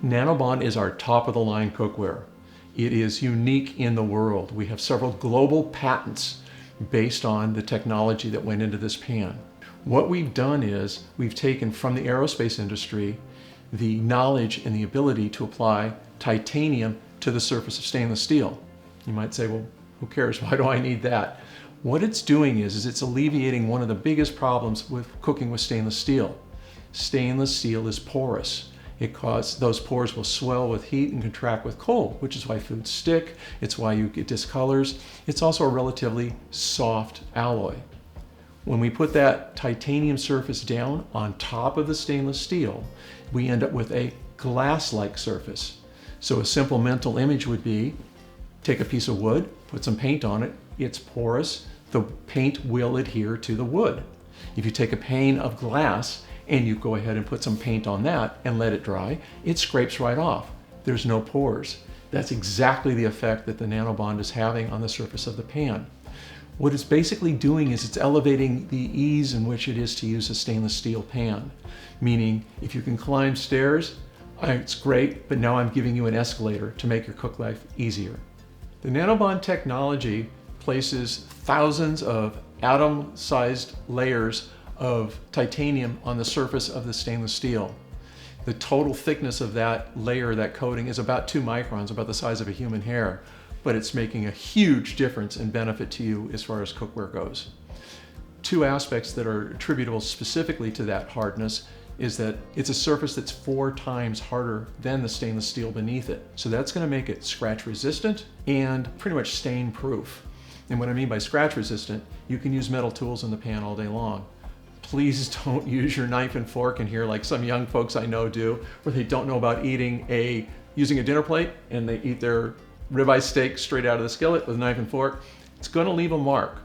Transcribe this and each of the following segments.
NanoBond is our top-of-the-line cookware. It is unique in the world. We have several global patents based on the technology that went into this pan. What we've done is we've taken from the aerospace industry the knowledge and the ability to apply titanium to the surface of stainless steel. You might say, well, who cares? Why do I need that? What it's doing is it's alleviating one of the biggest problems with cooking with stainless steel. Stainless steel is porous. Those pores will swell with heat and contract with cold, which is why foods stick. It's why you get discolors. It's also a relatively soft alloy. When we put that titanium surface down on top of the stainless steel, we end up with a glass-like surface. So a simple mental image would be, take a piece of wood, put some paint on it, it's porous, the paint will adhere to the wood. If you take a pane of glass and you go ahead and put some paint on that and let it dry, it scrapes right off. There's no pores. That's exactly the effect that the NanoBond is having on the surface of the pan. What it's basically doing is it's elevating the ease in which it is to use a stainless steel pan. Meaning, if you can climb stairs, it's great, but now I'm giving you an escalator to make your cook life easier. The NanoBond technology places thousands of atom-sized layers of titanium on the surface of the stainless steel. The total thickness of that layer, that coating, is about 2 microns, about the size of a human hair, but it's making a huge difference and benefit to you as far as cookware goes. 2 aspects that are attributable specifically to that hardness is that it's a surface that's 4 times harder than the stainless steel beneath it. So that's going to make it scratch resistant and pretty much stain proof. And what I mean by scratch resistant, you can use metal tools in the pan all day long. Please don't use your knife and fork in here like some young folks I know do, where they don't know about using a dinner plate and they eat their ribeye steak straight out of the skillet with a knife and fork. It's going to leave a mark.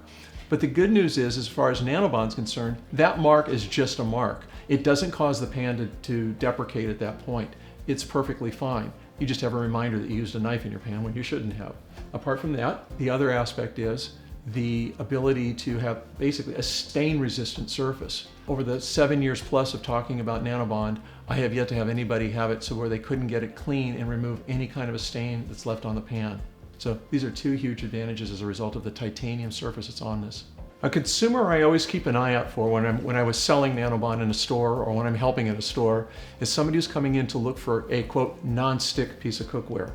But the good news is, as far as NanoBond's concerned, that mark is just a mark. It doesn't cause the pan to deprecate at that point. It's perfectly fine. You just have a reminder that you used a knife in your pan when you shouldn't have. Apart from that, the other aspect is the ability to have basically a stain-resistant surface. Over the 7 years plus of talking about NanoBond, I have yet to have anybody have it so where they couldn't get it clean and remove any kind of a stain that's left on the pan. So these are 2 huge advantages as a result of the titanium surface that's on this. A consumer I always keep an eye out for when I was selling NanoBond in a store or when I'm helping at a store is somebody who's coming in to look for a, quote, non-stick piece of cookware.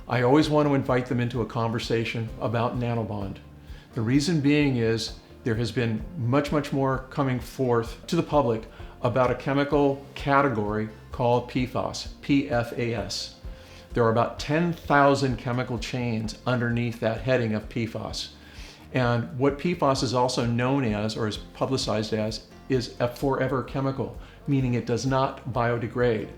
I always want to invite them into a conversation about NanoBond. The reason being is there has been much more coming forth to the public about a chemical category called PFAS, PFAS. There are about 10,000 chemical chains underneath that heading of PFAS. And what PFAS is also known as, or is publicized as, is a forever chemical, meaning it does not biodegrade.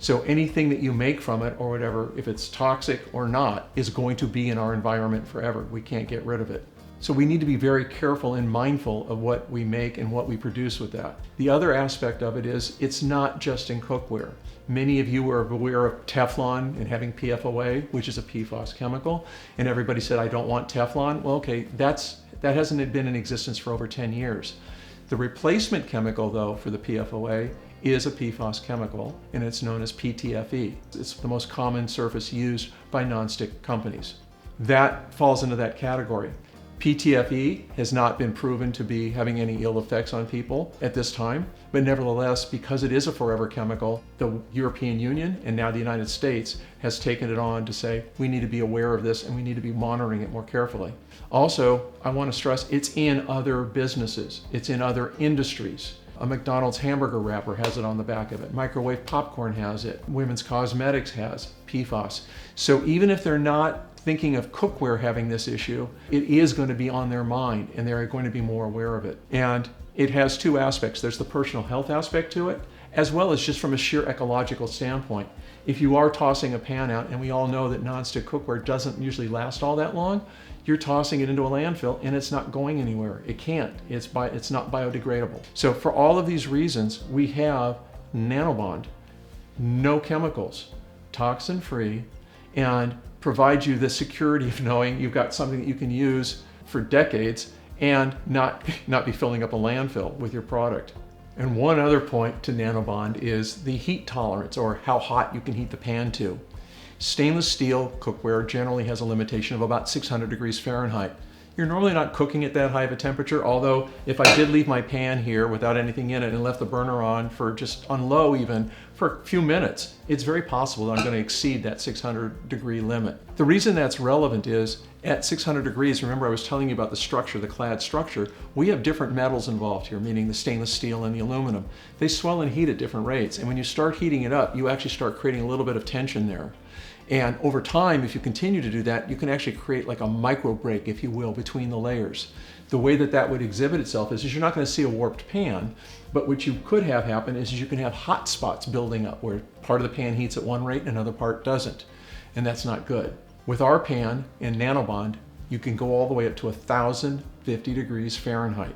So anything that you make from it or whatever, if it's toxic or not, is going to be in our environment forever. We can't get rid of it. So we need to be very careful and mindful of what we make and what we produce with that. The other aspect of it is it's not just in cookware. Many of you are aware of Teflon and having PFOA, which is a PFAS chemical, and everybody said, I don't want Teflon. Well, okay, that hasn't been in existence for over 10 years. The replacement chemical, though, for the PFOA is a PFAS chemical, and it's known as PTFE. It's the most common surface used by nonstick companies. That falls into that category. PTFE has not been proven to be having any ill effects on people at this time, but nevertheless, because it is a forever chemical, the European Union and now the United States has taken it on to say we need to be aware of this and we need to be monitoring it more carefully. Also, I want to stress it's in other businesses, it's in other industries. A McDonald's hamburger wrapper has it on the back of it. Microwave popcorn has it. Women's cosmetics has PFAS. So even if they're not thinking of cookware having this issue, it is going to be on their mind and they're going to be more aware of it. And it has 2 aspects. There's the personal health aspect to it, as well as just from a sheer ecological standpoint. If you are tossing a pan out, and we all know that nonstick cookware doesn't usually last all that long, you're tossing it into a landfill and it's not going anywhere. It can't. It's not biodegradable. So for all of these reasons, we have NanoBond, no chemicals, toxin-free, and provides you the security of knowing you've got something that you can use for decades and not be filling up a landfill with your product. And one other point to NanoBond is the heat tolerance, or how hot you can heat the pan to. Stainless steel cookware generally has a limitation of about 600 degrees Fahrenheit. You're normally not cooking at that high of a temperature, although if I did leave my pan here without anything in it and left the burner on for just on low even for a few minutes, it's very possible that I'm going to exceed that 600 degree limit. The reason that's relevant is at 600 degrees, remember I was telling you about the structure, the clad structure, we have different metals involved here, meaning the stainless steel and the aluminum. They swell and heat at different rates, and when you start heating it up, you actually start creating a little bit of tension there. And over time, if you continue to do that, you can actually create like a micro break, if you will, between the layers. The way that that would exhibit itself is you're not going to see a warped pan, but what you could have happen is you can have hot spots building up where part of the pan heats at one rate and another part doesn't. And that's not good. With our pan in NanoBond, you can go all the way up to 1,050 degrees Fahrenheit.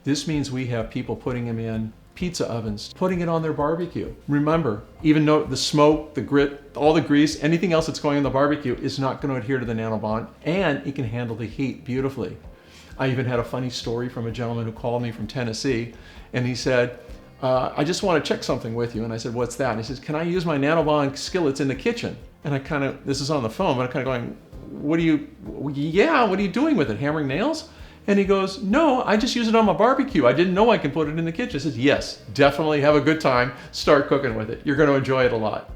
This means we have people putting them in pizza ovens, putting it on their barbecue. Remember, even though the smoke, the grit, all the grease, anything else that's going on the barbecue is not going to adhere to the NanoBond, and it can handle the heat beautifully. I even had a funny story from a gentleman who called me from Tennessee, and he said, I just want to check something with you. And I said, what's that? And he says, can I use my NanoBond skillets in the kitchen? And I kind of, this is on the phone, but I'm kind of going, what are you doing with it? Hammering nails? And he goes, no, I just use it on my barbecue. I didn't know I can put it in the kitchen. I said, yes, definitely have a good time. Start cooking with it. You're going to enjoy it a lot.